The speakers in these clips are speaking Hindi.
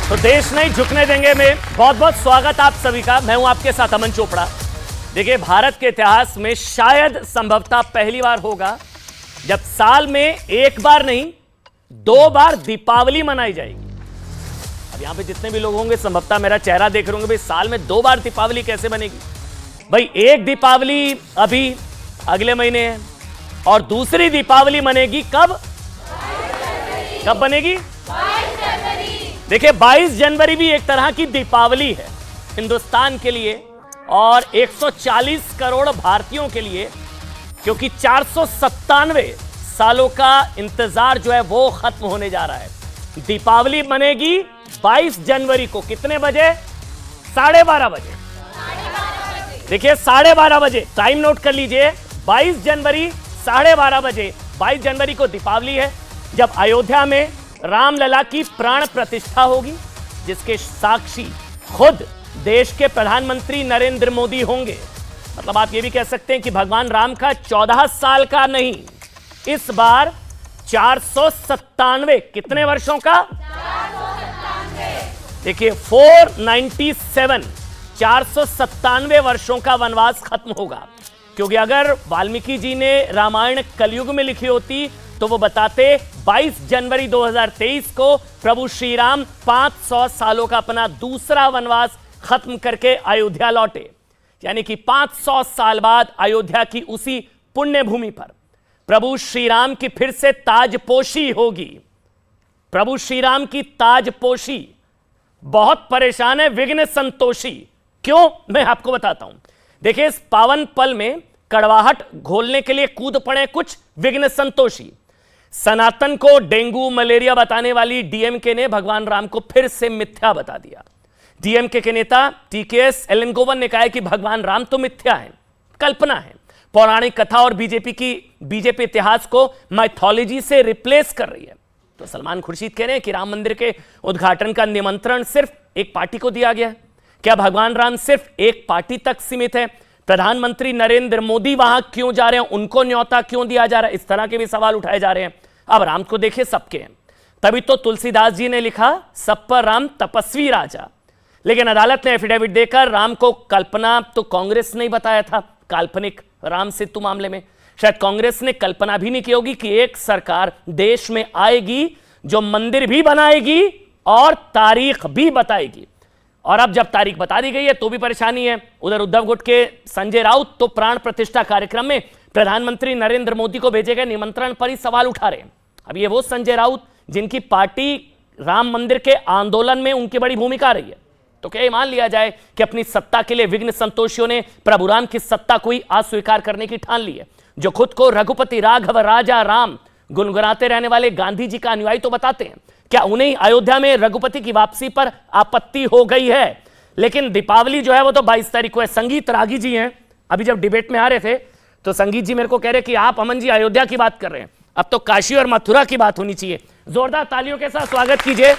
तो देश नहीं झुकने देंगे में बहुत बहुत स्वागत आप सभी का। मैं हूं आपके साथ अमन चोपड़ा। देखिए, भारत के इतिहास में शायद संभवतः पहली बार होगा जब साल में एक बार नहीं 2 बार दीपावली मनाई जाएगी। अब यहां पे जितने भी लोग होंगे संभवतः मेरा चेहरा देख रहे होंगे, भाई साल में 2 बार दीपावली कैसे बनेगी? भाई एक दीपावली अभी अगले महीने है और दूसरी दीपावली मनेगी कब बनेगी? देखिए, 22 जनवरी भी एक तरह की दीपावली है हिंदुस्तान के लिए और 140 करोड़ भारतीयों के लिए, क्योंकि 497 सालों का इंतजार जो है वो खत्म होने जा रहा है। दीपावली मनेगी 22 जनवरी को। कितने बजे? 12:30 बजे। देखिए, 12:30 बजे टाइम नोट कर लीजिए। 22 जनवरी 12:30 बजे 22 जनवरी को दीपावली है, जब अयोध्या में रामलला की प्राण प्रतिष्ठा होगी, जिसके साक्षी खुद देश के प्रधानमंत्री नरेंद्र मोदी होंगे। मतलब आप ये भी कह सकते हैं कि भगवान राम का 14 साल का नहीं, इस बार 497 कितने वर्षों का? देखिए, 497 वर्षों का वनवास खत्म होगा। क्योंकि अगर वाल्मीकि जी ने रामायण कलयुग में लिखी होती तो वो बताते 22 जनवरी 2023 को प्रभु श्री राम 500 सालों का अपना दूसरा वनवास खत्म करके अयोध्या लौटे। यानी कि 500 साल बाद अयोध्या की उसी पुण्य भूमि पर प्रभु श्री राम की फिर से ताजपोशी होगी। प्रभु श्री राम की ताजपोशी। बहुत परेशान है विघ्न संतोषी। क्यों? मैं आपको बताता हूं। देखिए, इस पावन पल में कड़वाहट घोलने के लिए कूद पड़े कुछ विघ्न संतोषी। सनातन को डेंगू मलेरिया बताने वाली डीएमके ने भगवान राम को फिर से मिथ्या बता दिया। डीएमके के नेता टीकेएस एलएनगोवन ने कहा है कि भगवान राम तो मिथ्या है, कल्पना है, पौराणिक कथा और बीजेपी इतिहास को माइथोलॉजी से रिप्लेस कर रही है। तो सलमान खुर्शीद कह रहे हैं कि राम मंदिर के उद्घाटन का निमंत्रण सिर्फ एक पार्टी को दिया गया है। क्या भगवान राम सिर्फ एक पार्टी तक सीमित है? प्रधानमंत्री नरेंद्र मोदी वहां क्यों जा रहे हैं? उनको न्योता क्यों दिया जा रहा है? इस तरह के भी सवाल उठाए जा रहे हैं। अब राम को देखिए, सबके हैं। तभी तो तुलसीदास जी ने लिखा, सब पर राम तपस्वी राजा। लेकिन अदालत ने एफिडेविट देकर राम को कल्पना तो कांग्रेस ने बताया था, काल्पनिक राम सेतु मामले में शायद कांग्रेस ने कल्पना भी नहीं की होगी कि एक सरकार देश में आएगी जो मंदिर भी बनाएगी और तारीख भी बताएगी। और अब जब तारीख बता दी गई है तो भी परेशानी है। उधर उद्धव गुट के संजय राउत तो प्राण प्रतिष्ठा कार्यक्रम में प्रधानमंत्री नरेंद्र मोदी को भेजे गए निमंत्रण पर ही सवाल उठा रहे हैं। अब ये वो संजय राउत जिनकी पार्टी राम मंदिर के आंदोलन में उनकी बड़ी भूमिका रही है। तो क्या मान लिया जाए कि अपनी सत्ता के लिए विघ्न संतोषियों ने प्रभु राम की सत्ता को ही अस्वीकार करने की ठान ली है? जो खुद को रघुपति राघव राजा राम गुनगुनाते रहने वाले गांधी जी का अनुयायी तो बताते हैं, क्या उन्हें अयोध्या में रघुपति की वापसी पर आपत्ति हो गई है? लेकिन दीपावली जो है वो तो 22 तारीख को है। संगीत रागी जी हैं, अभी जब डिबेट में आ रहे थे तो संगीत जी मेरे को कह रहे कि आप अमन जी अयोध्या की बात कर रहे हैं, अब तो काशी और मथुरा की बात होनी चाहिए। जोरदार तालियों के साथ स्वागत कीजिए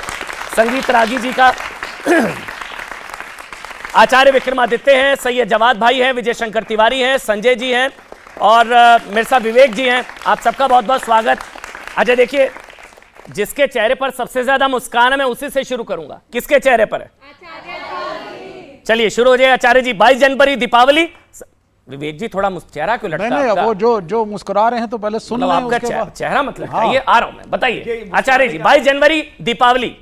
संगीत रागी जी का। आचार्य विक्रमादित्य हैं, सैयद जवाद भाई हैं, विजय शंकर तिवारी हैं, संजय जी हैं और मेरे साथ विवेक जी हैं। आप सबका बहुत बहुत स्वागत। अच्छा, देखिए, जिसके चेहरे पर सबसे ज्यादा मुस्कान है मैं उसी से शुरू करूंगा। किसके चेहरे पर है? चलिए शुरू हो जाए। आचार्य जी, 22 जनवरी दीपावली। विवेक जी, थोड़ा चेहरा क्यों लटका? नहीं, वो जो मुस्कुरा रहे हैं तो पहले सुन लें। आपका चेहरा मतलब हाँ। आ रहा हूं मैं, बताइए आचार्य जी। 22 जनवरी दीपावली।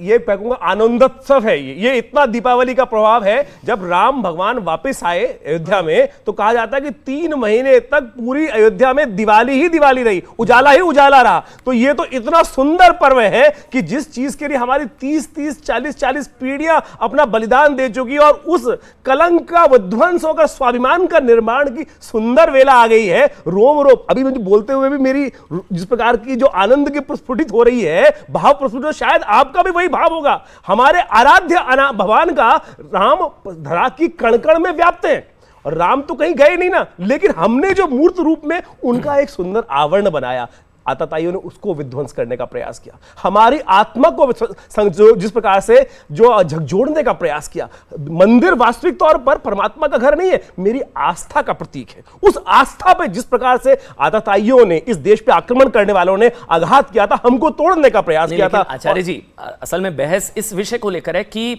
ये कहूंगा आनंदोत्सव है। ये इतना दीपावली का प्रभाव है। जब राम भगवान वापस आए अयोध्या में तो कहा जाता है कि 3 महीने तक पूरी अयोध्या में दिवाली ही दिवाली रही, उजाला ही उजाला रहा। तो ये तो इतना सुंदर पर्व है कि जिस चीज के लिए हमारी 30 40 पीढ़ियां अपना बलिदान दे चुकी और उस कलंक का विध्वंस होकर स्वाभिमान का निर्माण की सुंदर वेला आ गई है। रोम रोम अभी मुझे बोलते हुए भी मेरी जिस प्रकार की जो आनंद की प्रस्फुटित हो रही है, भाव प्रस्फुटित, शायद आपका भी वही भाव होगा। हमारे आराध्य भगवान का राम धरा की कण-कण में व्याप्त है। और राम तो कहीं गए नहीं ना, लेकिन हमने जो मूर्त रूप में उनका एक सुंदर आवरण बनाया। आतताइयों ने उसको विध्वंस करने का प्रयास किया, हमारी आत्मा को जिस प्रकार से जो झकझोड़ने का प्रयास किया। मंदिर वास्तविक तौर पर परमात्मा का घर नहीं है, मेरी आस्था का प्रतीक है। उस आस्था पे जिस प्रकार से आतताइयों ने, इस देश पे आक्रमण करने वालों ने आघात किया था, हमको तोड़ने का प्रयास किया था। आचार्य जी, असल में बहस इस विषय को लेकर है कि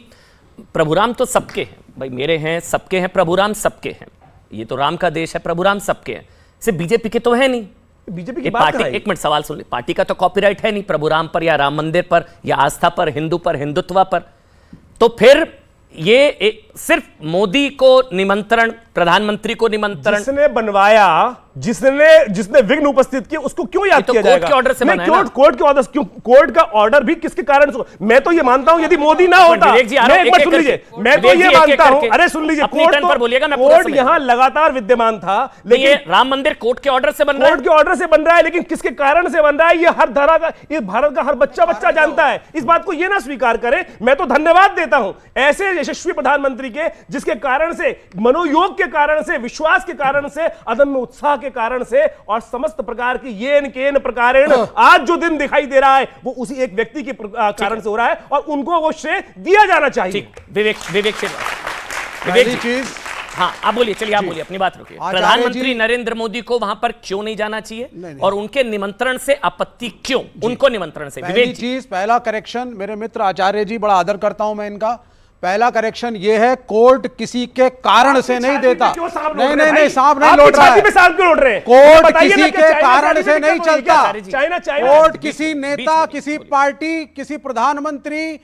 प्रभुराम तो सबके हैं भाई, मेरे हैं, सबके हैं, प्रभुराम सबके हैं, ये तो राम का देश है, प्रभुराम सबके हैं, सिर्फ बीजेपी के तो है नहीं। बीजेपी की बात पार्टी, एक मिनट सवाल सुन ले, पार्टी का तो कॉपीराइट है नहीं प्रभुराम पर या राम मंदिर पर या आस्था पर, हिंदू पर, हिंदुत्व पर। तो फिर ये सिर्फ मोदी को निमंत्रण, प्रधानमंत्री को निमंत्रण, जिसने बनवाया, जिसने विघ्न उपस्थित किए, उसको क्यों याद किया जाएगा? कोर्ट के ऑर्डर से बना है ना? कोर्ट के ऑर्डर क्यों? कोर्ट का ऑर्डर भी किसके कारण से? मैं तो ये मानता हूं यदि मोदी ना होता, विवेक जी, एक बार सुन लीजिए, मैं तो ये मानता हूं, अरे सुन लीजिए, कोर्ट यहां लगातार विद्यमान था, लेकिन राम मंदिर कोर्ट के ऑर्डर से बन रहा है, कोर्ट के ऑर्डर से बन रहा है, लेकिन किसके कारण से बन रहा है ये हर धारा का, ये भारत का हर बच्चा जानता है। इस बात को ये ना स्वीकार करें। मैं तो धन्यवाद देता हूं ऐसे यशस्वी प्रधानमंत्री के, जिसके कारण से, मनोयोग के कारण से, विश्वास के कारण से, अदम्य उत्साह के कारण से और समस्त प्रकार की येन केन प्रकारेण आज जो दिन दिखाई दे रहा है वो उसी एक व्यक्ति के कारण से हो रहा है और उनको वो श्रेय दिया जाना चाहिए। विवेक चीज, हाँ आप बोलिए, चलिए आप बोलिए, अपनी बात रखिए। प्रधानमंत्री नरेंद्र मोदी को वहां पर क्यों नहीं जाना चाहिए? नहीं। और उनके निमंत्रण से आपत्ति क्यों? उनको निमंत्रण से विवेक चीज, पहला करेक्शन, मेरे मित्र आचार्य जी, बड़ा आदर करता हूं मैं इनका, पहला करेक्शन ये है, कोर्ट किसी के कारण से नहीं देता। नहीं, सांप नहीं लौट रहा है, कोर्ट किसी के कारण से नहीं चलता। कोर्ट किसी नेता, किसी पार्टी, किसी प्रधानमंत्री,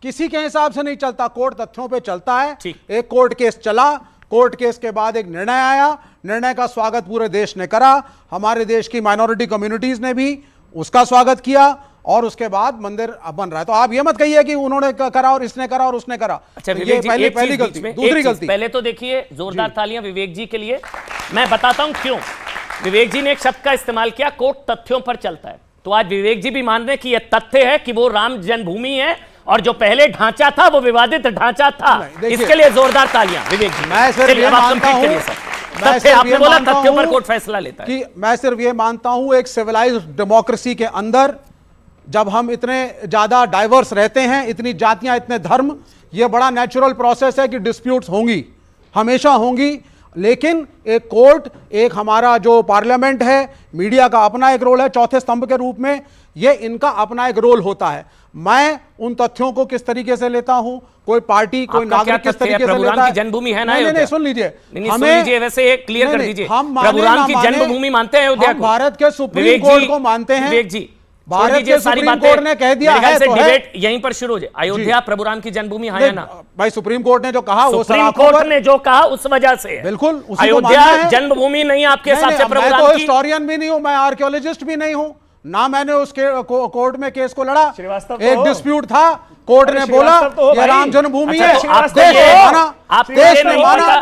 किसी के हिसाब से नहीं चलता। कोर्ट तथ्यों पे चलता है। एक कोर्ट केस चला, कोर्ट केस के बाद एक निर्णय आया, निर्णय का स्वागत पूरे देश ने करा, हमारे देश की माइनॉरिटी कम्युनिटीज ने भी उसका स्वागत किया और उसके बाद मंदिर बन रहा है। तो आप ये मत कहिए कि उन्होंने करा और इसने करा और उसने करा। अच्छा, तो ये पहली गलती। दूसरी गलती, पहले तो देखिए, जोरदार तालियां विवेक जी के लिए। मैं बताता हूं क्यों। विवेक जी ने एक शब्द का इस्तेमाल किया, कोर्ट तथ्यों पर चलता है। तो आज विवेक जी भी मान रहे हैं कि यह तथ्य है कि वो राम जन्मभूमि है और जो पहले ढांचा था वो विवादित ढांचा था। इसके लिए जोरदार तालियां विवेक जी। मैं सिर्फ ये मानता हूं, आपने बोला तथ्यों पर कोर्ट फैसला लेता है, कि मैं सिर्फ ये मानता हूं एक सिविलाइज्ड डेमोक्रेसी के अंदर जब हम इतने ज्यादा डाइवर्स रहते हैं, इतनी जातियां, इतने धर्म, ये बड़ा नेचुरल प्रोसेस है कि डिस्प्यूट्स होंगी, हमेशा होंगी। लेकिन एक कोर्ट, एक हमारा जो पार्लियामेंट है, मीडिया का अपना एक रोल है चौथे स्तंभ के रूप में, ये इनका अपना एक रोल होता है। मैं उन तथ्यों को किस तरीके से लेता हूं, कोई पार्टी, कोई नागरिक किस तरीके से लेता है। जन्मभूमि है ना? नहीं, सुन लीजिए, हमें वैसे क्लियर कर दीजिए, प्रभुराम की जन्मभूमि मानते हैं अयोध्या को? भारत के सुप्रीम कोर्ट को मानते हैं। विवेक जी, भारत के सुप्रीम कोर्ट ने कह दिया है, तो डिबेट यहीं पर शुरू हो जाए। अयोध्या प्रभुराम की जन्मभूमि है ना? भाई सुप्रीम कोर्ट ने जो कहा, वो सुप्रीम कोर्ट ने जो कहा उस वजह से बिल्कुल अयोध्या जन्मभूमि नहीं आपके हिसाब से प्रभुराम की? मैं तो हिस्टोरियन भी नहीं हूं, मैं आर्कियोलॉजिस्ट भी नहीं हूं ना, मैंने उसके कोर्ट में केस को लड़ा। एक डिस्प्यूट था, कोर्ट ने बोला ये राम जन्मभूमि है, देश ने माना।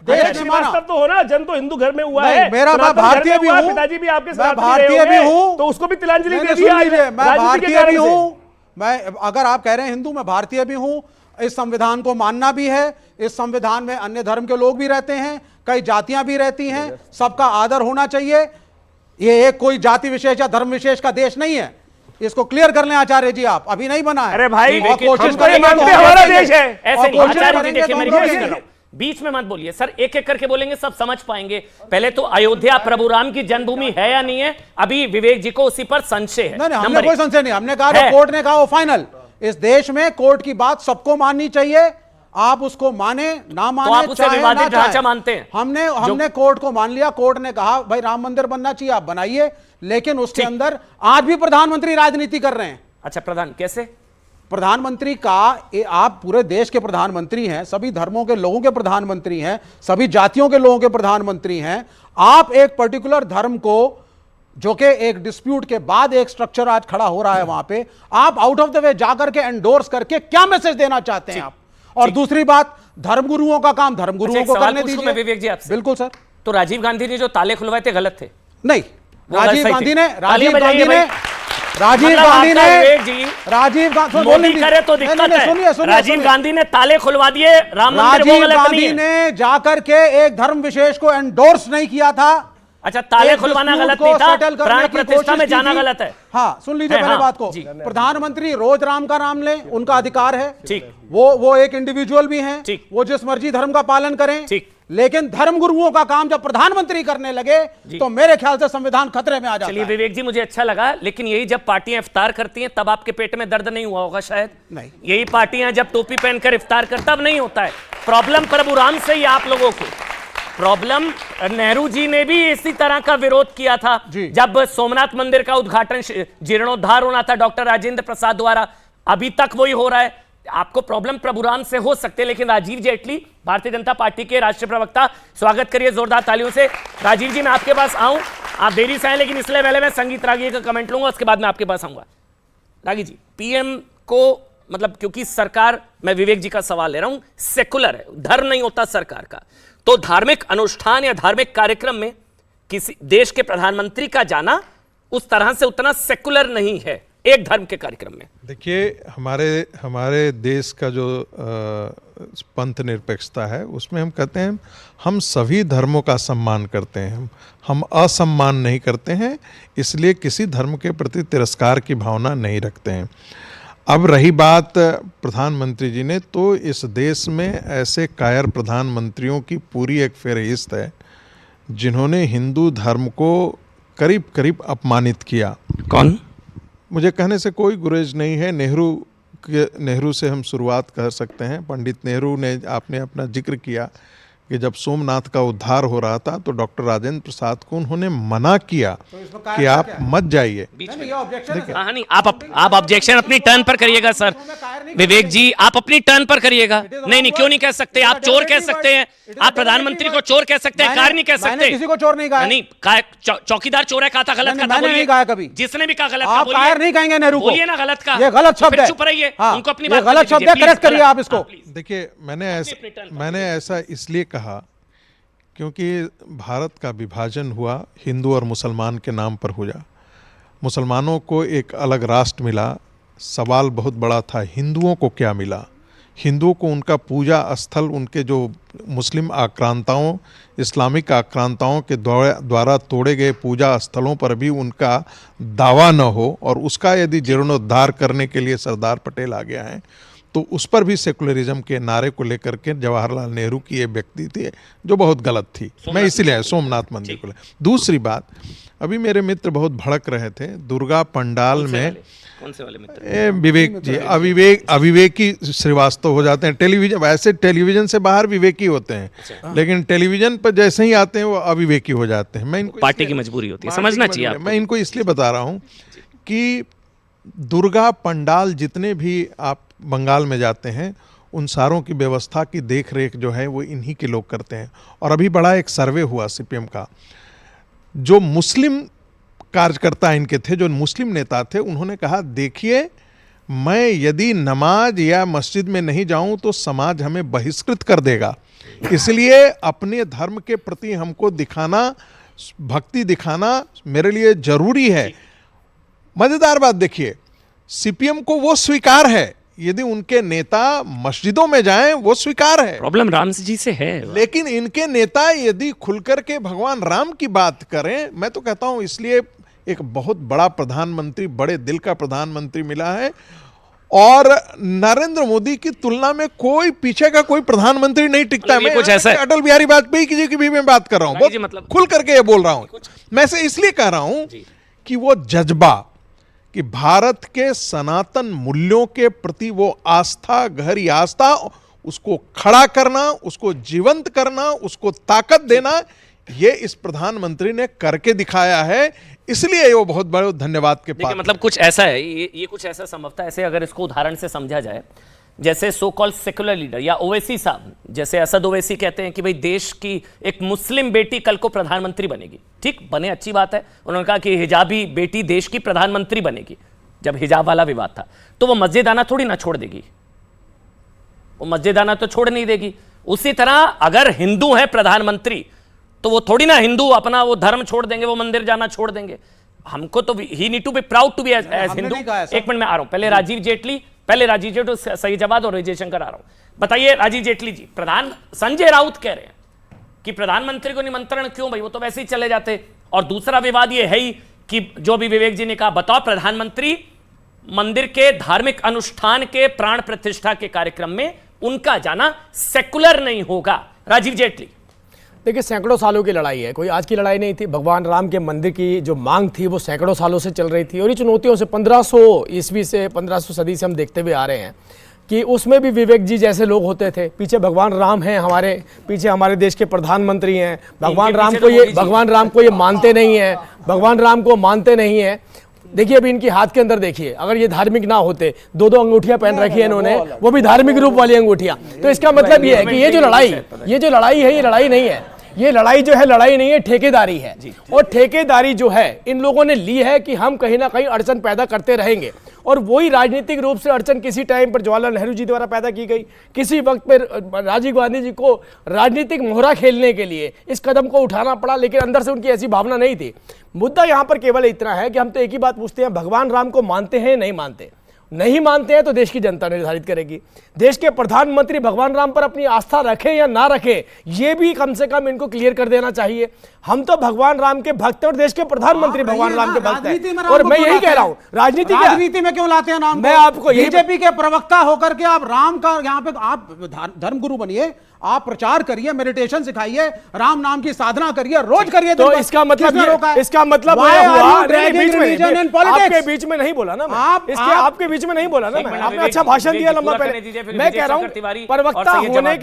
श्रीवास्तव तो हो ना, जन्म तो हिंदू घर में हुआ है, मेरा मैं भारतीय भी हूँ, पिताजी भी आपके साथ भारतीय भी हूँ, तो उसको भी तिलांजलि दे दिया। मैं भारतीय भी हूँ, मैं, अगर आप कह रहे हैं हिंदू, मैं भारतीय भी हूँ। इस संविधान को मानना भी है, इस संविधान में अन्य धर्म के लोग भी रहते हैं, कई जातियां भी रहती हैं, सबका आदर होना चाहिए। ये एक कोई जाति विशेष या धर्म विशेष का देश नहीं है, इसको क्लियर कर लें आचार्य जी, आप अभी नहीं बना है। अरे भाई, कोशिश करेंगे, हमारा देश है, ऐसे बीच में मत बोलिए सर, एक एक करके बोलेंगे सब समझ पाएंगे। पहले तो अयोध्या प्रभुराम की जन्मभूमि है या नहीं है? अभी विवेक जी को उसी पर संशय है। नहीं, हमने कोई संशय नहीं, हमने कहा कोर्ट ने कहा वो फाइनल। इस देश में कोर्ट की बात सबको माननी चाहिए, आप उसको माने ना माने, तो आप उसे विवादित ढांचा मानते हैं? हमने कोर्ट को मान लिया। कोर्ट ने कहा भाई राम मंदिर बनना चाहिए, आप बनाइए, लेकिन उसके अंदर आज भी प्रधानमंत्री राजनीति कर रहे हैं। अच्छा, प्रधान कैसे? प्रधानमंत्री का, आप पूरे देश के प्रधानमंत्री हैं, सभी धर्मों के लोगों के प्रधानमंत्री हैं, सभी जातियों के लोगों के प्रधानमंत्री हैं। आप एक पर्टिकुलर धर्म को, जो कि एक डिस्प्यूट के बाद एक स्ट्रक्चर आज खड़ा हो रहा है वहां पे, आप आउट ऑफ द वे जाकर के एंडोर्स करके क्या मैसेज देना चाहते हैं आप? और दूसरी बात, धर्मगुरुओं का काम धर्मगुरुओं को करने दीजिए। विवेक जी आपसे, बिल्कुल सर। तो राजीव गांधी ने जो ताले खुलवाए थे गलत थे? नहीं, राजीव गांधी ने मोदी करे तो दिक्कत है। राजीव गांधी ने ताले खुलवा दिए राम मंदिर, वो गलत नहीं है। राजीव गांधी ने जाकर के एक धर्म विशेष को एंडोर्स नहीं किया था, अच्छा, ताले एक खुलवाना dispute गलत को नहीं था, settle करने प्राण की प्रतिष्ठा में कोशिश जाना की थी। गलत है। हाँ, सुन लीजिए है, पहले हाँ, बात को। जी। प्रधानमंत्री रोज राम का नाम लें, उनका अधिकार है। ठीक। वो एक इंडिविजुअल भी हैं, ठीक। वो जिस मर्जी धर्म का पालन करें। ठीक। लेकिन धर्म गुरुओं का काम जब प्रधानमंत्री करने लगे तो मेरे ख्याल से संविधान खतरे में आ जाता चलिए है। विवेक जी, मुझे अच्छा लगा, लेकिन यही जब पार्टियां इफ्तार करती हैं तब आपके पेट में दर्द नहीं हुआ होगा शायद। नहीं। यही पार्टियां जब टोपी पहनकर इफ्तार कर तब नहीं होता है। प्रॉब्लम प्रभु राम से ही आप लोगों को प्रॉब्लम। नेहरू जी ने भी इसी तरह का विरोध किया था जब सोमनाथ मंदिर का उद्घाटन जीर्णोद्धार होना था डॉक्टर राजेंद्र प्रसाद द्वारा। अभी तक वही हो रहा है। आपको प्रॉब्लम प्रभु राम से हो सकते हैं, लेकिन राजीव जेटली, भारतीय जनता पार्टी के राष्ट्रीय प्रवक्ता, स्वागत करिए जोरदार तालियों से। राजीव जी, मैं आपके पास आऊं, आप देरी से आए, लेकिन इसलिए पहले मैं संगीत रागी का कमेंट लूंगा, उसके बाद मैं आपके पास आऊंगा। रागी जी, पीएम को मतलब, क्योंकि सरकार, मैं विवेक जी का सवाल ले रहा हूं, सेकुलर है, धर्म नहीं होता सरकार का, तो धार्मिक अनुष्ठान या धार्मिक कार्यक्रम में किसी देश के प्रधानमंत्री का जाना उस तरह से उतना सेकुलर नहीं है एक धर्म के कार्यक्रम में। देखिए, हमारे देश का जो पंथ निरपेक्षता है, उसमें हम कहते हैं हम सभी धर्मों का सम्मान करते हैं, हम असम्मान नहीं करते हैं, इसलिए किसी धर्म के प्रति तिरस्कार की भावना नहीं रखते हैं। अब रही बात प्रधानमंत्री जी ने, तो इस देश में ऐसे कायर प्रधानमंत्रियों की पूरी एक फहरिस्त है जिन्होंने हिंदू धर्म को करीब करीब अपमानित किया। कौन? मुझे कहने से कोई गुरेज नहीं है। नेहरू से हम शुरुआत कर सकते हैं। पंडित नेहरू ने, आपने अपना जिक्र किया कि जब सोमनाथ का उद्धार हो रहा था तो डॉक्टर राजेंद्र प्रसाद को उन्होंने मना किया कि आप मत जाइए। नहीं, आप ऑब्जेक्शन अपनी टर्न पर करिएगा सर। विवेक जी, आप अपनी टर्न पर करिएगा। नहीं, क्यों नहीं कह सकते? आप चोर कह सकते हैं, आप प्रधानमंत्री को चोर कह सकते हैं, कार नहीं कह सकते। किसी को चोर नहीं कहा। नहीं, चौकीदार चोर है कहा था, गलत कहा था, मैंने नहीं कहा कभी। जिसने भी कहा गलत आप कायर नहीं कहेंगे नेहरू को, बोलिए ना गलत कहा। ये गलत शब्द है, चुप रहिए, उनको अपनी बात गलत शब्द है, करेक्ट करिए आप इसको। देखिए, मैंने ऐसा इसलिए कहा क्योंकि भारत का विभाजन हुआ हिंदू और मुसलमान के नाम पर हुआ। मुसलमानों को एक अलग राष्ट्र मिला, सवाल बहुत बड़ा था हिंदुओं को क्या मिला। हिंदुओं को उनका पूजा स्थल, उनके जो मुस्लिम आक्रांताओं, इस्लामिक आक्रांताओं के द्वारा तोड़े गए पूजा स्थलों पर भी उनका दावा न हो, और उसका यदि जीर्णोद्धार करने के लिए सरदार पटेल आ गया है, तो उस पर भी सेकुलरिज्म के नारे को लेकर के जवाहरलाल नेहरू की ये व्यक्ति थी जो बहुत गलत थी। मैं इसीलिए सोमनाथ मंदिर को ले। दूसरी बात, अभी मेरे मित्र बहुत भड़क रहे थे दुर्गा पंडाल में। कौन से वाले मित्र? विवेक जी, अविवेकी श्रीवास्तव हो जाते हैं टेलीविजन। वैसे टेलीविजन से बाहर विवेकी होते हैं, लेकिन टेलीविजन पर जैसे ही आते हैं वो अविवेकी हो जाते हैं। मैं इनको पार्टी की मजबूरी होती है, समझना चाहिए। मैं इनको इसलिए बता रहा हूँ कि दुर्गा पंडाल जितने भी आप बंगाल में जाते हैं, उन सारों की व्यवस्था की देख रेख जो है वो इन्हीं के लोग करते हैं। और अभी बड़ा एक सर्वे हुआ सीपीएम का, जो मुस्लिम कार्यकर्ता इनके थे, जो मुस्लिम नेता थे, उन्होंने कहा देखिए, मैं यदि नमाज या मस्जिद में नहीं जाऊं तो समाज हमें बहिष्कृत कर देगा, इसलिए अपने धर्म के प्रति हमको दिखाना, भक्ति दिखाना मेरे लिए जरूरी है। मजेदार बात देखिए, सीपीएम को वो स्वीकार है, यदि उनके नेता मस्जिदों में जाएं वो स्वीकार है। प्रॉब्लम राम जी से है, लेकिन इनके नेता यदि खुलकर के भगवान राम की बात करें, मैं तो कहता हूं इसलिए एक बहुत बड़ा प्रधानमंत्री, बड़े दिल का प्रधानमंत्री मिला है। और नरेंद्र मोदी की तुलना में कोई पीछे का कोई प्रधानमंत्री नहीं टिकता है। कुछ ऐसा अटल बिहारी वाजपेयी की जी की भी मैं बात कर रहा हूं, बहुत मतलब खुल करके ये बोल रहा हूं। मैं से इसलिए कह रहा हूं कि वो जज्बा, कि भारत के सनातन मूल्यों के प्रति वो आस्था, गहरी आस्था, उसको खड़ा करना, उसको जीवंत करना, उसको ताकत देना, ये इस प्रधानमंत्री ने करके दिखाया है। इसलिए वो बहुत बड़े धन्यवाद के पात्र। मतलब कुछ ऐसा है, ये कुछ ऐसा संभवतः ऐसे अगर इसको उदाहरण से समझा जाए, जैसे सो कॉल्ड सेकुलर लीडर या ओवैसी साहब, जैसे असद ओवैसी कहते हैं कि भाई देश की एक मुस्लिम बेटी कल को प्रधानमंत्री बनेगी। ठीक, बने, अच्छी बात है। उन्होंने कहा कि हिजाबी बेटी देश की प्रधानमंत्री बनेगी। जब हिजाब वाला विवाद था तो वो मस्जिद आना थोड़ी ना छोड़ देगी, वो मस्जिद आना तो छोड़ नहीं देगी। उसी तरह अगर हिंदू है प्रधानमंत्री तो वो थोड़ी ना हिंदू अपना वो धर्म छोड़ देंगे, वो मंदिर जाना छोड़ देंगे। हमको तो ही need to be proud to be as Hindu. एक मिनट में आ रहा हूं, पहले राजीव जेटली सही जवाब और विजय शंकर आ रहा हूं। बताइए राजीव जेटली जी, प्रधान संजय राउत कह रहे हैं कि प्रधानमंत्री को निमंत्रण क्यों, भाई वो तो वैसे ही चले जाते। और दूसरा विवाद ये है ही कि जो भी विवेक जी ने कहा, बताओ प्रधानमंत्री मंदिर के धार्मिक अनुष्ठान के प्राण प्रतिष्ठा के कार्यक्रम में उनका जाना सेकुलर नहीं होगा। राजीव जेटली, देखिए सैकड़ों सालों की लड़ाई है, कोई आज की लड़ाई नहीं थी। भगवान राम के मंदिर की जो मांग थी वो सैकड़ों सालों से चल रही थी, और ये चुनौतियों से 1500 ईस्वी से 1500 सदी से हम देखते हुए आ रहे हैं कि उसमें भी विवेक जी जैसे लोग होते थे। पीछे भगवान राम हैं, हमारे पीछे हमारे देश के प्रधानमंत्री हैं। भगवान राम को ये मानते नहीं है, भगवान राम को मानते नहीं है। देखिए अभी इनकी हाथ के अंदर देखिए, अगर ये धार्मिक ना होते, दो अंगूठियां पहन रखी है इन्होंने, वो भी धार्मिक रूप वाली अंगूठियां। तो इसका मतलब ये है कि ये जो लड़ाई है, ये लड़ाई नहीं है, ये लड़ाई जो है लड़ाई नहीं है, ठेकेदारी है। और ठेकेदारी जो है इन लोगों ने ली है कि हम कहीं ना कहीं अड़चन पैदा करते रहेंगे। और वही राजनीतिक रूप से अड़चन किसी टाइम पर जवाहरलाल नेहरू जी द्वारा पैदा की गई, किसी वक्त पर राजीव गांधी जी को राजनीतिक मोहरा खेलने के लिए इस कदम को उठाना पड़ा, लेकिन अंदर से उनकी ऐसी भावना नहीं थी। मुद्दा यहां पर केवल इतना है कि हम तो एक ही बात पूछते हैं, भगवान राम को मानते हैं नहीं मानते? नहीं मानते हैं तो देश की जनता निर्धारित करेगी। देश के प्रधानमंत्री भगवान राम पर अपनी आस्था रखें या ना रखें, ये भी कम से कम इनको क्लियर कर देना चाहिए। हम तो भगवान राम के भक्त और देश के प्रधानमंत्री भगवान राम के भक्त हैं। और मैं यही कह रहा हूं, राजनीति में क्यों लाते हैं नाम? मैं आपको बीजेपी के प्रवक्ता होकर के आप राम का यहाँ पे आप धर्मगुरु बनिए, आप प्रचार करिए, मेडिटेशन सिखाइए, राम नाम की साधना करिए, रोज करिए। तो इसका मतलब आपके बीच में नहीं बोला ना, आपके बीच में नहीं बोला ना, मैं आपने अच्छा भाषण दिया लंबा पहले। मैं कह रहा हूं प्रवक्ता होने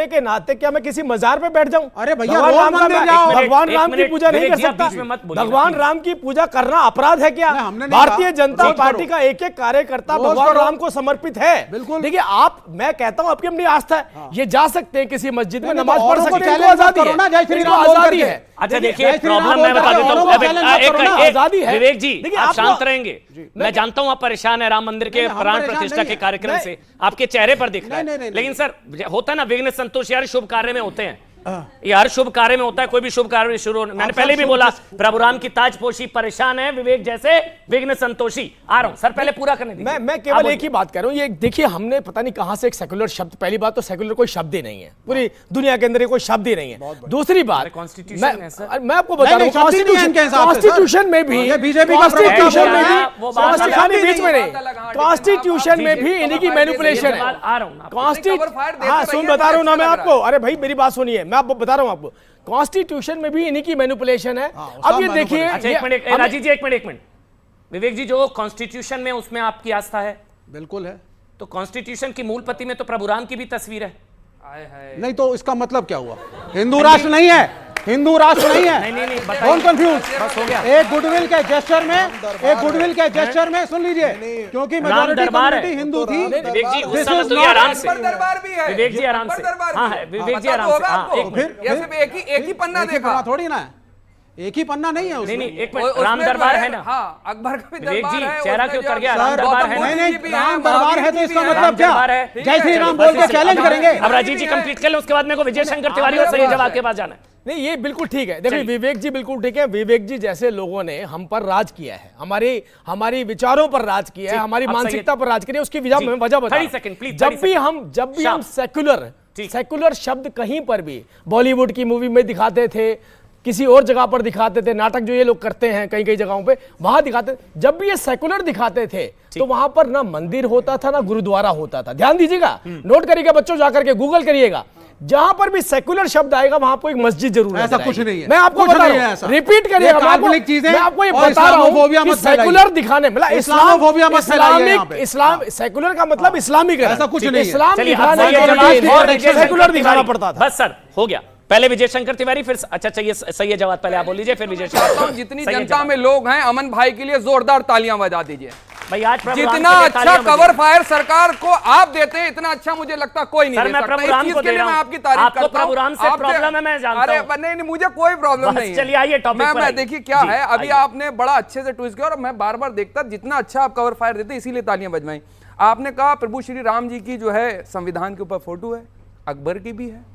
के नाते क्या मैं किसी मजार पे बैठ जाऊं? अरे भैया भगवान राम की पूजा नहीं कर सकता? भगवान राम की पूजा करना अपराध है क्या? भारतीय जनता पार्टी का एक एक कार्यकर्ता भगवान राम को समर्पित है। देखिए आप, मैं कहता हूं आपकी अपनी आस्था है, ये जा सकते हैं किसी मस्जिद में नमाज पढ़ सकते हैं, आजादी है। अच्छा देखिए प्रॉब्लम मैं बता देता हूं, विवेक जी आप शांत रहेंगे। मैं जानता हूं आप परेशान है राम मंदिर के प्राण प्रतिष्ठा के कार्यक्रम से, आपके चेहरे पर दिख रहा है। लेकिन सर होता है ना, विघ्न संतोष यार शुभ कार्य में होते हैं, ये हर शुभ कार्य में होता है। कोई भी शुभ कार्य शुरू, मैंने पहले भी बोला प्रभु राम की ताजपोशी, परेशान है विवेक जैसे विघ्न संतोषी। आ रहा हूं सर, पहले पूरा करने दीजिए। मैं केवल एक ही बात कर रहा हूं, ये देखिए हमने पता नहीं कहां से एक सेकुलर शब्द, पहली बात तो सेकुलर कोई शब्द ही नहीं है, पूरी दुनिया के अंदर कोई शब्द ही नहीं है। दूसरी बात मैं आपको बता रहा हूं, कॉन्स्टिट्यूशन में भी कॉन्स्टिट्यूशन में भी इन्हीं की मैनिपुलेशन है। हाँ सुन बता रहा हूं ना मैं आपको, अरे भाई मेरी बात सुनिए, मैं आपको बता रहा हूं आपको, कॉन्स्टिट्यूशन में भी इन्हीं की मैनिपुलेशन है। अब ये देखिए, राजीव जी एक मिनट, विवेक जी जो कॉन्स्टिट्यूशन में उसमें आपकी आस्था है? बिल्कुल है। तो कॉन्स्टिट्यूशन की मूल पति में तो प्रभु राम की भी तस्वीर है। नहीं तो इसका मतलब क्या हुआ? हिंदू राष्ट्र नहीं है, हिंदू राष्ट्र नहीं है। नहीं कौन कंफ्यूज? एक गुडविल के जेस्चर में सुन लीजिए, क्योंकि मेजॉरिटी कम्युनिटी हिंदू थी। विवेक जी गुस्सा मत होइए, आराम से दरबार भी है, विवेक जी आराम से। हाँ है विवेक जी आराम से। हाँ एक ही पन्ना देखा थोड़ी ना, एक ही पन्ना नहीं है उसमें। नहीं एक मिनट, राम दरबार है ना? हाँ अकबर का भी विवेक दरबार जी है, चेहरा क्यों उतर गया? राम दरबार है ना? नहीं राम दरबार है तो इसका मतलब क्या? जय श्री राम बस बोल के चैलेंज करेंगे। अब राजीव जी कंप्लीट कर लें, उसके बाद मेरे को विजय शंकर तिवारी और सही जवाब के पास जाना है। नहीं ये बिल्कुल ठीक है। देखिए विवेक जी बिल्कुल ठीक है, विवेक जी जैसे लोगों ने हम पर राज किया है, हमारी विचारों पर राज किया है, हमारी मानसिकता पर राज किया है, उसकी वजह बता। जब भी हम सेकुलर शब्द कहीं पर भी बॉलीवुड की मूवी में दिखाते थे, किसी और जगह पर दिखाते थे, नाटक जो ये लोग करते हैं कई कई जगहों पे वहां दिखाते, जब भी ये सेकुलर दिखाते थे तो वहां पर ना मंदिर होता था ना गुरुद्वारा होता था। ध्यान दीजिएगा, नोट करिएगा बच्चों, जाकर के गूगल करिएगा, जहां पर भी सेकुलर शब्द आएगा वहां पर एक मस्जिद जरूर है। ऐसा कुछ नहीं है, मैं आपको बता रहा हूं, रिपीट करिएगा, मैं आपको ये बता रहा हूं कि सेकुलर दिखाने मतलब इस्लाम सेकुलर का मतलब इस्लामिक है, ऐसा कुछ नहीं है। इस्लाम दिखाने सेकुलर दिखाना पड़ता था। बस सर हो गया, पहले विजय शंकर तिवारी, फिर अच्छा चाहिए सही है जवाब, पहले आप बोल लीजिए फिर विजय शंकर। जितनी जनता में लोग हैं, अमन भाई के लिए जोरदार तालियां बजा दीजिए। भाई आज जितना अच्छा कवर फायर सरकार को आप देते हैं, इतना अच्छा मुझे लगता कोई नहीं दे सकता। प्रभु राम को दे रहा हूं, मैं आपकी तारीफ करता हूं। प्रभु राम से प्रॉब्लम है मैं जानता हूं। नहीं मुझे कोई प्रॉब्लम नहीं है। चलिए आइए टॉपिक पर। मैं देखिए क्या है, अभी आपने बड़ा अच्छे से ट्विस्ट किया और मैं बार बार देखता जितना अच्छा आप कवर फायर देते इसीलिए तालियां बजवाई। आपने कहा प्रभु श्री राम जी की जो है संविधान के ऊपर फोटो है, अकबर की भी है,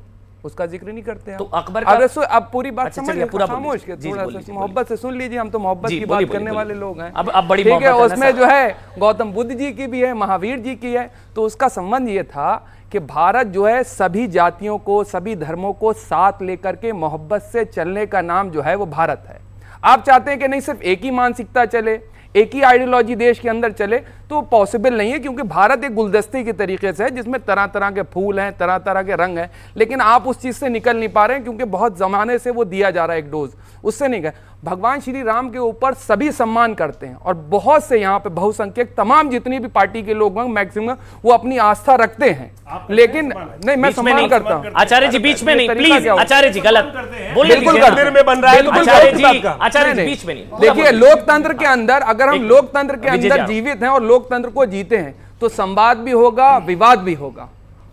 उसका जिक्र नहीं करते हैं। तो अकबर का- अब पूरी बात अच्छा, समझ चलिए, पूरा खामोश बोलिए। के जी, थोड़ा बोलिए, सा जी, मोहब्बत से सुन लीजिए, हम तो मोहब्बत जी, की बोलिए, बात करने बोलिए, वाले बोलिए। लोग हैं। अब बड़ी ठीक है, मोहब्बत है ना उसमें सर। जो है गौतम बुद्ध जी की भी है, महावीर जी की है। तो उसका संबंध ये था कि भारत जो है सभी जातियों को, सभी धर्मों को साथ लेकर के मोहब्बत से चलने का नाम जो है वो भारत है। आप चाहते हैं कि नहीं सिर्फ एक ही मानसिकता चले, एक ही आइडियोलॉजी देश के अंदर चले, तो पॉसिबल नहीं है, क्योंकि भारत एक गुलदस्ते की तरीके से है जिसमें तरह तरह के फूल हैं, तरह तरह के रंग हैं, लेकिन आप उस चीज से निकल नहीं पा रहे हैं क्योंकि बहुत जमाने से वो दिया जा रहा है एक डोज, उससे नहीं गए। भगवान श्री राम के ऊपर सभी सम्मान करते हैं और बहुत से यहाँ पे बहुसंख्यक तमाम जितनी भी पार्टी के लोग मैक्सिमम वो अपनी आस्था रखते हैं, लेकिन नहीं, मैं बीच में सम्मान नहीं करता हूँ। आचार्य जी, बीच में नहीं, तरीका प्लीज क्या होता है? आचार्य जी, गलत बोलिए, बिल्कुल दीजिए। मंदिर में बन रहा है तो बिल्कुल आचार्य बिल्कुल जी, का। आचार्य जी, नहीं, बीच में नहीं। देखिए, लोकतंत्र के अंदर अगर हम लोकतंत्र के विजय अंदर जी, जीवित हैं और लोकतंत्र को जीते हैं तो संवाद भी होगा, विवाद भी होगा।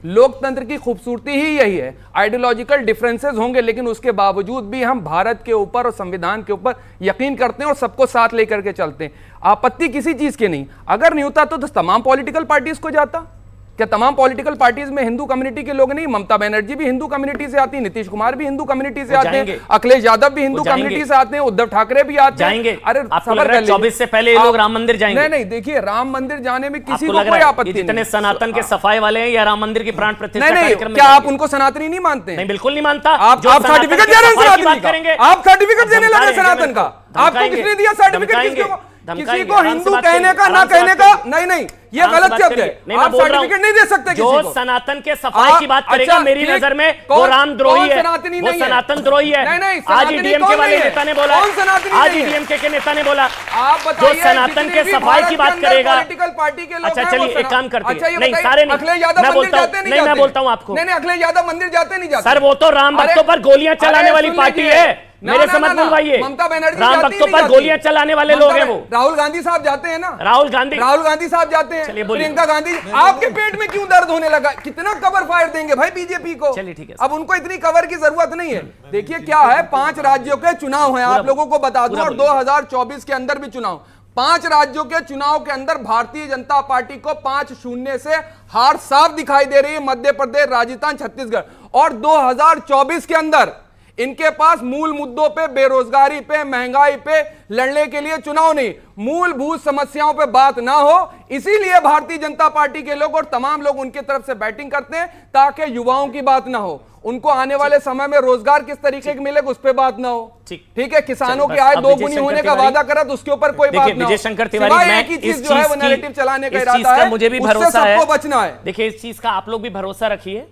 लोकतंत्र की खूबसूरती ही यही है। आइडियोलॉजिकल डिफरेंसेस होंगे लेकिन उसके बावजूद भी हम भारत के ऊपर और संविधान के ऊपर यकीन करते हैं और सबको साथ लेकर के चलते हैं। आपत्ति किसी चीज की नहीं। अगर नहीं होता तो तमाम पॉलिटिकल पार्टीज को जाता। क्या तमाम पॉलिटिकल पार्टीज में हिंदू कम्युनिटी के लोग नहीं? ममता बनर्जी भी हिंदू कम्युनिटी से आती है, नीतीश कुमार भी हिंदू कम्युनिटी से आते हैं, अखिलेश यादव भी हिंदू कम्युनिटी से आते हैं, उद्धव ठाकरे भी आते हैं। जाएंगे। अरे आपको लग रहा है 24 से पहले ये लोग राम मंदिर जाएंगे? नहीं नहीं, देखिए, राम मंदिर जाने में किसी आपको को लग कोई रहा है आपत्ति ये जितने नहीं। सनातन के सफाई वाले हैं या राम मंदिर की प्राण प्रतिष्ठा नहीं कार्यक्रम नहीं, में क्या आप जाएंगे? उनको सनातनी नहीं मानते हैं? नहीं, बिल्कुल नहीं मानता। आप जो सर्टिफिकेट सनातन दे रहे हैं की सफाई की सनातनी बात का? करेंगे। आप सर्टिफिकेट देने लगे धमकाएंगे सनातन का? आपको धमकाएंगे। किसने दिया सर्टिफिकेट? धमकाएंगे। किसी को धमकाएंगे। हिंदू आराम से बात कहने का, करिए, ना आराम से कहने बात का? करिए। नहीं नहीं, ये आराम से गलत बात शब्द करिए। है। नहीं, मैं आप बोल रहा हूं, सर्टिफिकेट नहीं दे सकते जो किसी को। सनातन के सफाई की बात करेगा, मेरी नजर में वो रामद्रोही है, वो सनातन द्रोही है। नहीं नहीं, आज ही डीएमके वाले नेता ने बोला, कौन सनातनी आज नहीं ही है? डीएमके के नेता ने बोला आप जो बताइए, सनातन के सफाई की बात करेगा। पॉलिटिकल पार्टी के लोग अच्छा हैं, चलिए, वो एक काम करते अच्छा, ये हैं। नहीं, बताइए, सारे नहीं, अखिलेश यादव मैं मंदिर बोलता हूं, जाते नहीं, मैं बोलता हूं आपको। नहीं नहीं, अखिलेश यादव मंदिर जाते नहीं जाते सर, वो तो राम भक्तों पर गोलियां चलाने वाली पार्टी है, मेरे से मत बुलवाइए। ममता बनर्जी राम जाती भक्तों नहीं पर जाती। गोलियां चलाने वाले लोग हैं वो। राहुल गांधी साहब जाते हैं ना? राहुल गांधी साहब जाते हैं, चलिए, बोलिए। प्रियंका गांधी। आपके पेट में क्यों दर्द होने लगा? कितना कवर फायर देंगे भाई बीजेपी को? चलिए, ठीक है। अब उनको इतनी कवर की जरूरत नहीं है। देखिए क्या है, 5 राज्यों के चुनाव हैं, आप लोगों को बता दूं, और 2024 के अंदर भी चुनाव। 5 राज्यों के चुनाव के अंदर भारतीय जनता पार्टी को 5-0 से हार साफ दिखाई दे रही है। मध्य प्रदेश, राजस्थान, छत्तीसगढ़। और 2024 के अंदर इनके पास मूल मुद्दों पे, बेरोजगारी पे, महंगाई पे लड़ने के लिए चुनाव नहीं, मूलभूत समस्याओं पे बात ना हो। इसीलिए भारतीय जनता पार्टी के लोग और तमाम लोग उनके तरफ से बैटिंग करते हैं ताकि युवाओं की बात ना हो, उनको आने वाले समय में रोजगार किस तरीके से मिलेगा उस पर बात ना हो। ठीक है, किसानों की आय 2 गुनी होने का वादा करा तो उसके ऊपर कोई बात ना हो। विजय शंकर तिवारी, मैं एक ही इस चीज जो है वो नैरेटिव चलाने का इस इरादा चीज का है, मुझे भी उससे भरोसा है। सबको बचना है। देखिए, इस चीज का आप लोग भी भरोसा रखिए।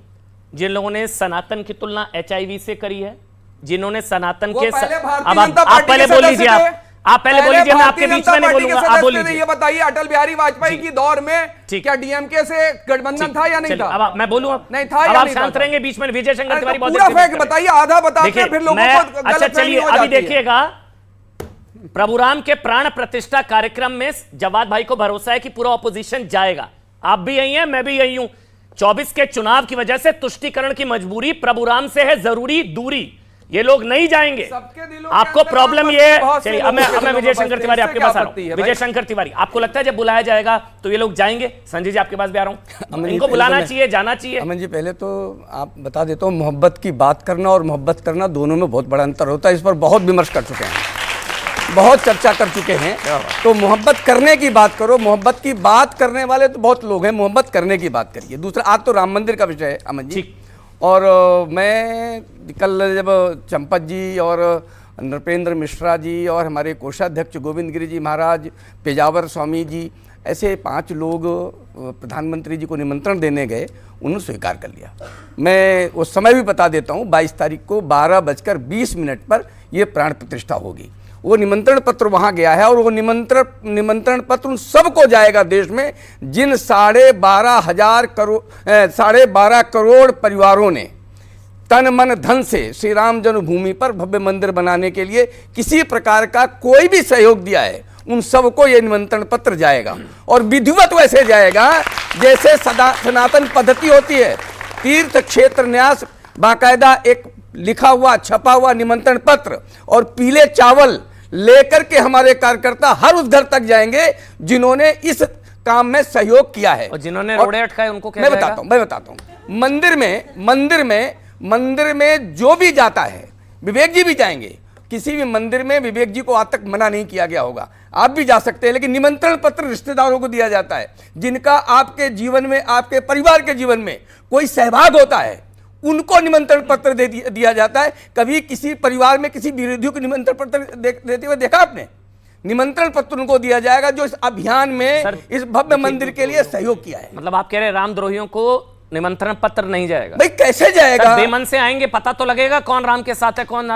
जिन लोगों ने सनातन की तुलना एचआईवी से करी है, जिन्होंने सनातन के अब आप पहले बोल लीजिए, आप पहले बोल लीजिए, मैं आपके बीच में नहीं बोलूंगा, आप बोल लीजिए। ये बताइए, अटल बिहारी वाजपेयी की दौर में क्या डीएमके से गठबंधन था या नहीं था? अब मैं बोलूं, नहीं था अब या आप नहीं शांत था? रहेंगे बीच में। विजय शंकर तिवारी बहुत पूरा फैक्ट बताइए, आधा बताते हैं फिर लोगों को अच्छा गलतफहमी चलिए, हो अभी जाती है। देखिएगा, प्रभु राम के प्राण प्रतिष्ठा कार्यक्रम में जवाद भाई को भरोसा है कि पूरा ऑपोजिशन जाएगा। आप भी यही हैं, मैं भी यही हूं। 24 के चुनाव की वजह से तुष्टीकरण की मजबूरी, प्रभु राम से है जरूरी दूरी, ये लोग नहीं जाएंगे। आपको प्रॉब्लम ये है। चलिए, अब मैं विजय शंकर तिवारी आपके पास आ रहा हूं। विजय शंकर तिवारी, आपको लगता है जब बुलाया जाएगा तो ये लोग जाएंगे? संजय जी, आपके पास भी आ रहा हूं। इनको बुलाना चाहिए, जाना चाहिए? अमन जी, पहले तो आप बता देता हूँ, मोहब्बत की बात करना और मोहब्बत करना दोनों में बहुत बड़ा अंतर होता है। इस पर बहुत विमर्श कर चुके हैं, बहुत चर्चा कर चुके हैं। तो मोहब्बत करने की बात करो, मोहब्बत की बात करने वाले तो बहुत लोग हैं, मोहब्बत करने की बात करिए। दूसरा, आज तो राम मंदिर का विषय है अमन जी, और मैं कल जब चंपत जी और नृपेंद्र मिश्रा जी और हमारे कोषाध्यक्ष गोविंद गिरी जी महाराज, पेजावर स्वामी जी, ऐसे 5 लोग प्रधानमंत्री जी को निमंत्रण देने गए, उन्होंने स्वीकार कर लिया। मैं उस समय भी बता देता हूँ, 22 तारीख को 12:20 पर यह प्राण प्रतिष्ठा होगी। वो निमंत्रण पत्र वहाँ गया है और वो निमंत्रण पत्र उन सबको जाएगा देश में जिन 12.5 करोड़ परिवारों ने तन मन धन से श्री राम जन्मभूमि पर भव्य मंदिर बनाने के लिए किसी प्रकार का कोई भी सहयोग दिया है। उन सबको ये निमंत्रण पत्र जाएगा और विधिवत वैसे जाएगा जैसे सनातन पद्धति होती है। तीर्थ क्षेत्र न्यास, बाकायदा एक लिखा हुआ छपा हुआ निमंत्रण पत्र और पीले चावल लेकर के हमारे कार्यकर्ता हर उस घर तक जाएंगे जिन्होंने इस काम में सहयोग किया है और जिन्होंने रोड़े अटकाए उनको क्या मैं बताता हूं। मंदिर में मंदिर में जो भी जाता है, विवेक जी भी जाएंगे, किसी भी मंदिर में विवेक जी को आज तक मना नहीं किया गया होगा, आप भी जा सकते हैं, लेकिन निमंत्रण पत्र रिश्तेदारों को दिया जाता है जिनका आपके जीवन में, आपके परिवार के जीवन में कोई सहभाग होता है, उनको निमंत्रण पत्र दिया जाता है। कभी किसी परिवार में किसी विरोधी को निमंत्रण पत्र देते हुए देखा आपने? निमंत्रण पत्र उनको दिया जाएगा जो इस अभियान में इस भव्य मंदिर के लिए सहयोग किया है। मतलब आप कह रहे हैं रामद्रोहियों को निमंत्रण पत्र नहीं जाएगा? भाई कैसे जाएगा? बेमन से आएंगे, पता तो लगेगा कौन राम के साथ है कौन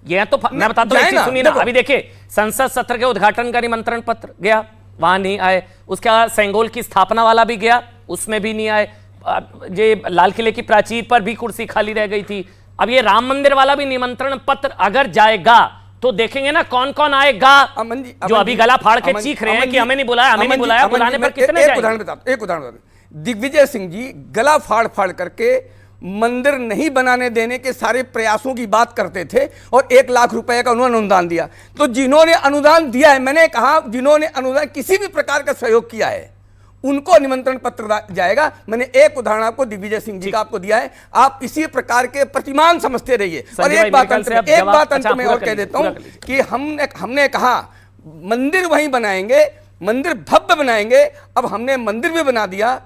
ये तो मैं बताता हूं, सुनिए ना। अभी देखिए, संसद सत्र के उद्घाटन का निमंत्रण पत्र गया, वहां नहीं आए। उसका सेंगोल की स्थापना वाला भी गया, उसमें भी नहीं आए। ये लाल किले की प्राचीर पर भी कुर्सी खाली रह गई थी। अब ये राम मंदिर वाला भी निमंत्रण पत्र अगर जाएगा तो देखेंगे ना कौन कौन आएगा। जो अभी गला फाड़ के चीख रहे हैं कि हमें नहीं बुलाया, हमें नहीं बुलाया, बुलाने पर कितने जाएंगे? एक उदाहरण बता, दिग्विजय सिंह जी गला फाड़ फाड़ करके मंदिर नहीं बनाने देने के सारे प्रयासों की बात करते थे और 1 लाख रुपए का उन्होंने अनुदान दिया। तो जिन्होंने अनुदान दिया है, मैंने कहा जिन्होंने अनुदान किसी भी प्रकार का सहयोग किया है उनको निमंत्रण पत्र जाएगा। मैंने एक उदाहरण आपको दिग्विजय सिंह जी का आपको दिया है, आप इसी प्रकार के प्रतिमान समझते रहिए। और एक बात अंत में और कह देता हूं कि हमने कहा मंदिर वहीं बनाएंगे, मंदिर भव्य बनाएंगे। अब हमने मंदिर भी बना दिया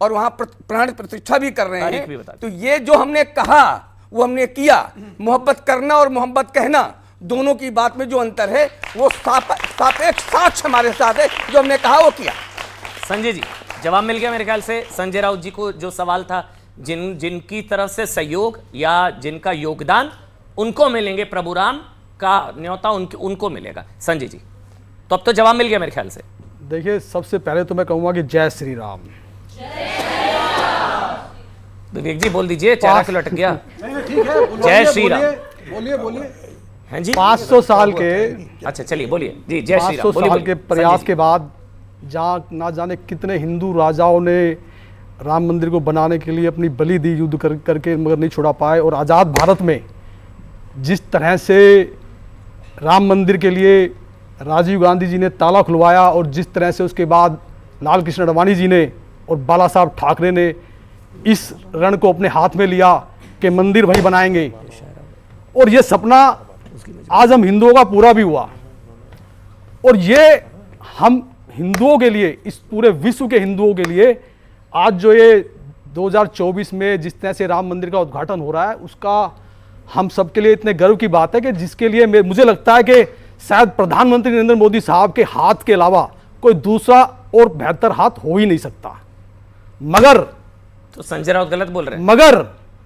और वहां प्राण प्रतिष्ठा भी कर रहे हैं। तो ये जो हमने कहा वो हमने किया। मोहब्बत करना और मोहब्बत कहना दोनों की बात में जो अंतर है वो सापेक्ष साक्ष्य हमारे साथ है। जो हमने कहा वो किया। संजय जी, जवाब मिल गया मेरे ख्याल से। संजय राउत जी को जो सवाल था, जिनकी तरफ से सहयोग या जिनका योगदान, उनको मिलेंगे प्रभु राम का न्योता, उनको मिलेगा। संजय जी, तो अब तो जवाब मिल गया मेरे ख्याल से। देखिए, सबसे पहले तो मैं कहूंगा कि जय श्री राम। विवेक जी बोल दीजिए, चेहरा क्यों लटक गया? ठीक है, जय श्री राम। बोलिए। हैं जी, 500 साल के, अच्छा चलिए बोलिए जी। जय श्री राम। 500 साल के प्रयास के बाद जहाँ ना जाने कितने हिंदू राजाओं ने राम मंदिर को बनाने के लिए अपनी बलि दी, युद्ध करके, मगर नहीं छुड़ा पाए। और आज़ाद भारत में जिस तरह से राम मंदिर के लिए राजीव गांधी जी ने ताला खुलवाया और जिस तरह से उसके बाद लाल कृष्ण आडवाणी जी ने और बाला साहब ठाकरे ने इस रण को अपने हाथ में लिया कि मंदिर वहीं बनाएंगे, और ये सपना आज हम हिंदुओं का पूरा भी हुआ। और ये हम हिंदुओं के लिए, इस पूरे विश्व के हिंदुओं के लिए आज जो ये 2024 में जिस तरह से राम मंदिर का उद्घाटन हो रहा है, उसका हम सबके लिए इतने गर्व की बात है कि जिसके लिए मुझे लगता है कि शायद प्रधानमंत्री नरेंद्र मोदी साहब के हाथ के अलावा कोई दूसरा और बेहतर हाथ हो ही नहीं सकता। मगर तो संजय राउत गलत बोल रहे हैं। मगर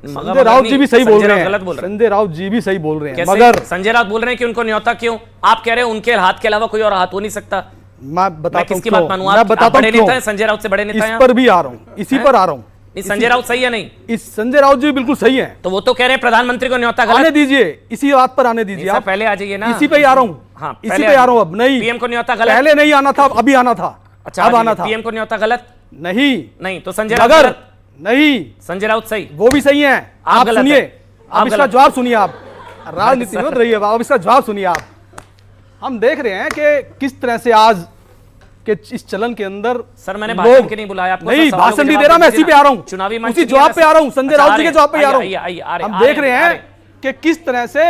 संजय राउत जी भी सही बोल रहे हैं। संजय राउत जी भी सही बोल रहे हैं। मगर संजय राउत बोल रहे हैं कि उनको न्योता क्यों? आप कह रहे हैं उनके हाथ के अलावा कोई और हाथ हो नहीं सकता। मैं बताता हूं किसकी बात मानूं? आप बड़े नेता हैं, संजय राउत से बड़े नेता हैं। इस पर भी आ रहा हूं, इसी पर आ रहा हूं। संजय राउत सही है नहीं? इस संजय राउत जी बिल्कुल सही है। तो वो तो कह रहे हैं प्रधानमंत्री को न्योता गलत। आने दीजिए, इसी बात पर आने दीजिए। आप पहले आ जाइए ना। इसी पे ही आ रहा हूं। हाँ, इसी पे आ रहा हूं। अब नहीं, पीएम को न्योता गलत। पहले नहीं आना था, अभी आना था। अच्छा, अब आना था। पीएम को न्योता गलत नहीं तो संजय राउत मगर गलत नहीं, संजय राउत सही, वो भी सही है। आप सुनिए, अब इसका जवाब सुनिए। आप राजनीति में रहिए, अब इसका जवाब सुनिए। आप हम देख रहे हैं कि किस तरह से आज के इस चलन के अंदर सर मैंने भाषण के नहीं बुलाया आपको। नहीं, भाषण नहीं दे रहा मैं, इसी पे आ रहा हूं। चुनावी उसी जवाब पे आ रहा हूं, संजय राउत जी के जवाब पे आ रहा हूं। हम देख रहे हैं कि किस तरह से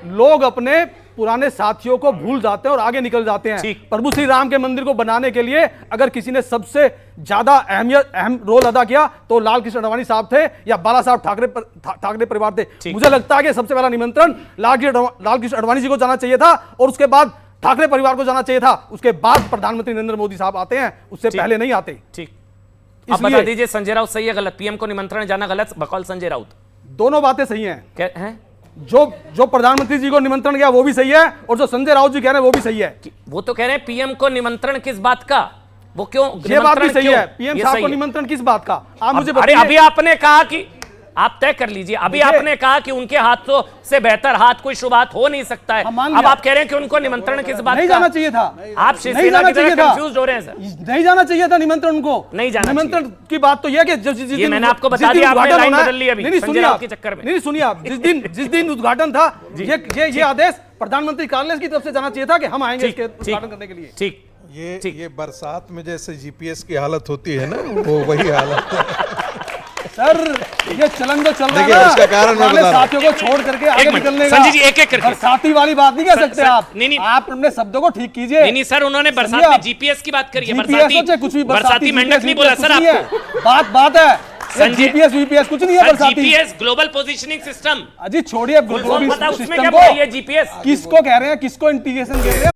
लोग अपने पुराने साथियों को भूल जाते हैं और आगे निकल जाते हैं। प्रभु श्री राम के मंदिर को बनाने के लिए अगर किसी ने सबसे ज्यादा अहम रोल अदा किया तो लाल कृष्ण आडवाणी साहब थे या बाला साहब ठाकरे परिवार थे। मुझे लगता है कि सबसे पहला निमंत्रण लाल कृष्ण आडवाणी जी को जाना चाहिए था और उसके बाद ठाकरे परिवार को जाना चाहिए था। उसके बाद प्रधानमंत्री नरेंद्र मोदी साहब आते हैं, उससे पहले नहीं आते। ठीक, अब बता दीजिए संजय राउत सही है गलत? पीएम को निमंत्रण जाना गलत बकौल संजय राउत? दोनों बातें सही हैं। जो प्रधानमंत्री जी को निमंत्रण गया वो भी सही है और जो संजय राउत जी कह रहे हैं वो भी सही है। वो तो कह रहे हैं पीएम को निमंत्रण किस बात का? वो क्यों? ये बात भी सही है। पीएम साहब को निमंत्रण किस बात का? आप मुझे बताइए। अभी आपने कहा कि आप तय कर लीजिए। अभी आपने कहा कि उनके हाथों से बेहतर हाथ कोई शुभ हाथ हो नहीं सकता है। अब आप कह रहे हैं कि उनको निमंत्रण किस बात का? नहीं जाना चाहिए था। आप शिवसेना की तरह कंफ्यूज हो रहे हैं सर। नहीं जाना चाहिए था निमंत्रण उनको। नहीं जाना निमंत्रण की बात तो यह कि ये मैंने आपको बता दिया, आपने लाइन बदल ली अभी। नहीं सुनिए आप, नहीं सुनिए आप, जिस दिन उद्घाटन था ये आदेश प्रधानमंत्री कार्यालय की तरफ से जाना चाहिए था कि हम आएंगे इसके उद्घाटन करने के लिए। ठीक, ये बरसात में जैसे जीपीएस की हालत होती है ना, वो वही हालत है। सर ये चलन जो चल रहा है देखिए, ना, उसका कारण मैं पुराने बता रहा हूं। साथियों को छोड़ करके आगे मिनट, निकलने का। संजय जी, एक-एक करके। बरसाती वाली बात नहीं कह सकते सर, आप। नहीं, नहीं। आप अपने शब्दों को ठीक कीजिए। नहीं नहीं सर, उन्होंने बरसात समझिए में आप। जीपीएस की बात करी है। GPS बरसाती हो चाहे कुछ भी, बरसाती मेंढक GPS नहीं बोला सर कुछ नहीं है। आपको। बात है संजय- जीपीएस वीपीएस कुछ नहीं है सर, बरसाती। जीपीएस ग्लोबल पोजीशनिंग सिस्टम, अजी छोड़िए पता उसमें सिस्टम क्या को। बोला ये जीपीएस? किसको कह रहे हैं, किसको इंटीग्रेशन कह रहे हैं?